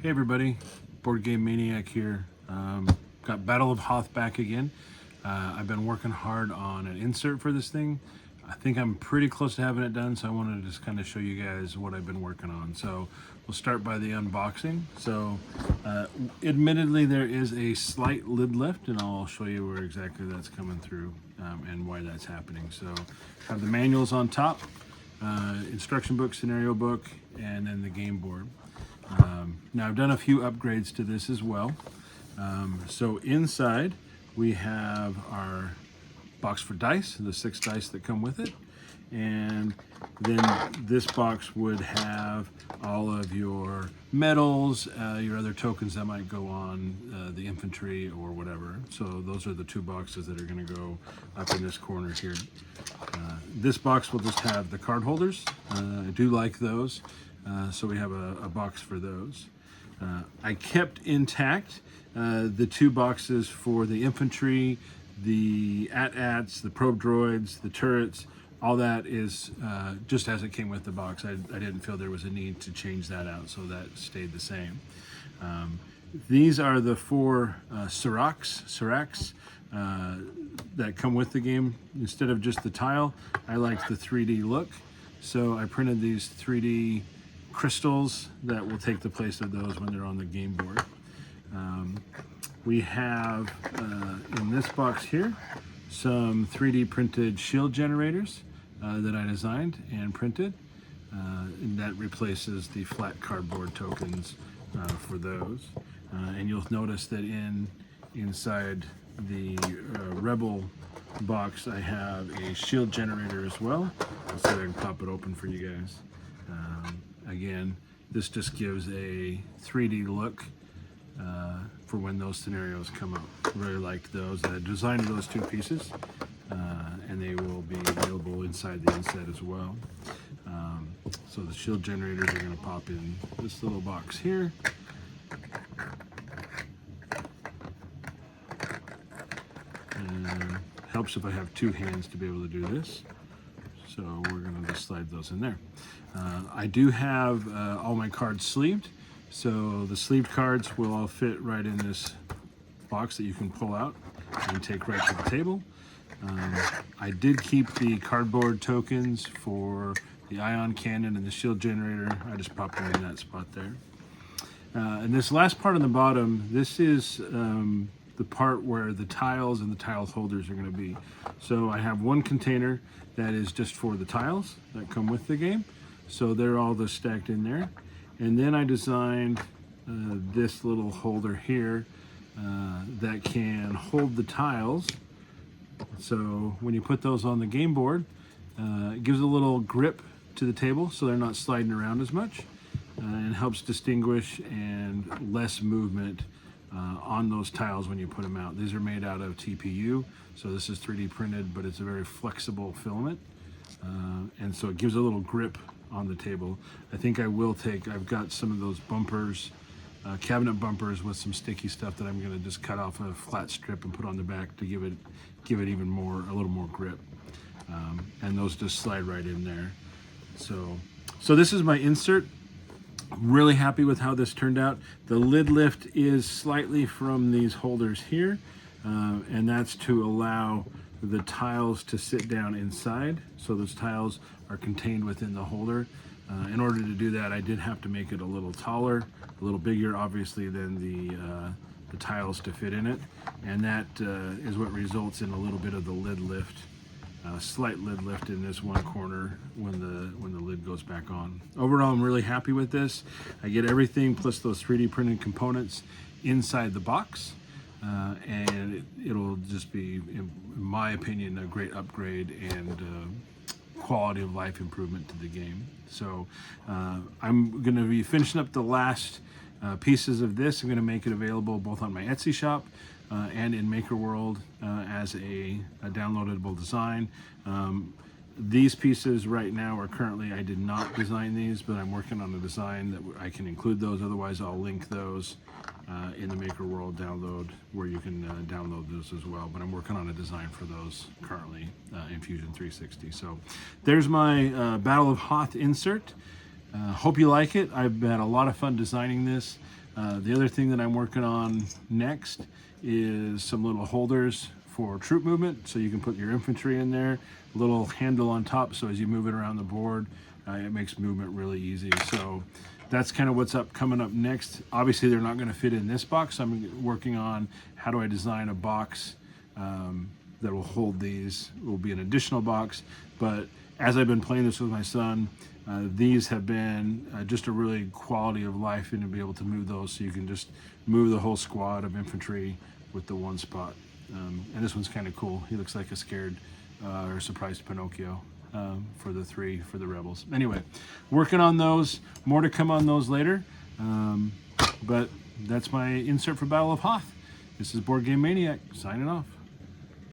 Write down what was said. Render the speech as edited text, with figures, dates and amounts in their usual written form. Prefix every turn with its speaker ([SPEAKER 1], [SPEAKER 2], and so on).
[SPEAKER 1] Hey everybody, Board Game Maniac here. Got Battle of Hoth back again. I've been working hard on an insert for this thing. I think I'm pretty close to having it done, so I wanted to just kind of show you guys what I've been working on. So we'll start by the unboxing. So admittedly there is a slight lid lift, and I'll show you where exactly that's coming through and why that's happening. So have the manuals on top, instruction book, scenario book, and then the game board. Now I've done a few upgrades to this as well. So inside we have our box for dice, the 6 dice that come with it, and then this box would have all of your medals, your other tokens that might go on the infantry or whatever. So those are the 2 boxes that are going to go up in this corner here. This box will just have the card holders. I do like those. So we have a box for those. I kept intact the 2 boxes for the infantry, the AT-ATs, the probe droids, the turrets. All that is just as it came with the box. I didn't feel there was a need to change that out, so that stayed the same. These are the 4 Seracs that come with the game. Instead of just the tile, I liked the 3D look, so I printed these 3D crystals that will take the place of those when they're on the game board. We have in this box here some 3D printed shield generators that I designed and printed, and that replaces the flat cardboard tokens for those. And you'll notice that inside the Rebel box I have a shield generator as well. Let's see if I can pop it open for you guys. Again, this just gives a 3D look for when those scenarios come up. Really liked those. I designed those 2 pieces, and they will be available inside the inset as well. So the shield generators are going to pop in this little box here. And helps if I have 2 hands to be able to do this. So we're going to just slide those in there. I do have all my cards sleeved, so the sleeved cards will all fit right in this box that you can pull out and take right to the table. I did keep the cardboard tokens for the ion cannon and the shield generator. I just popped them in that spot there. And this last part on the bottom, this is the part where the tiles and the tile holders are going to be. So I have one container that is just for the tiles that come with the game. So they're all just stacked in there. And then I designed this little holder here that can hold the tiles. So when you put those on the game board, it gives a little grip to the table so they're not sliding around as much, and helps distinguish and less movement on those tiles when you put them out. These are made out of TPU, so this is 3D printed, but it's a very flexible filament, and so it gives a little grip on the table. I think I've got some of those bumpers, cabinet bumpers with some sticky stuff that I'm going to just cut off a flat strip and put on the back to give it even more, a little more grip. And those just slide right in there. So this is my insert. Really happy with how this turned out. The lid lift is slightly from these holders here, and that's to allow the tiles to sit down inside. So those tiles are contained within the holder. In order to do that, I did have to make it a little taller, a little bigger, obviously, than the tiles to fit in it, and that is what results in a little bit of the lid lift. Slight lid lift in this one corner when the lid goes back on. Overall, I'm really happy with this. I get everything plus those 3D printed components inside the box, and it'll just be, in my opinion, a great upgrade and quality of life improvement to the game. So I'm going to be finishing up the last pieces of this. I'm going to make it available both on my Etsy shop and in Maker World as a downloadable design. These pieces right now are currently, I did not design these, but I'm working on a design that I can include those. Otherwise, I'll link those in the Maker World download where you can download those as well. But I'm working on a design for those currently in Fusion 360. So there's my Battle of Hoth insert. Hope you like it. I've had a lot of fun designing this. The other thing that I'm working on next is some little holders for troop movement, so you can put your infantry in there. A little handle on top, so as you move it around the board, it makes movement really easy. So that's kind of what's coming up next. Obviously, they're not going to fit in this box. I'm working on how do I design a box that will hold these. It will be an additional box, but as I've been playing this with my son, these have been just a really quality of life, and to be able to move those, so you can just move the whole squad of infantry with the one spot. And this one's kind of cool. He looks like a scared or surprised Pinocchio for the rebels. Anyway, working on those. More to come on those later. But that's my insert for Battle of Hoth. This is Board Game Maniac signing off.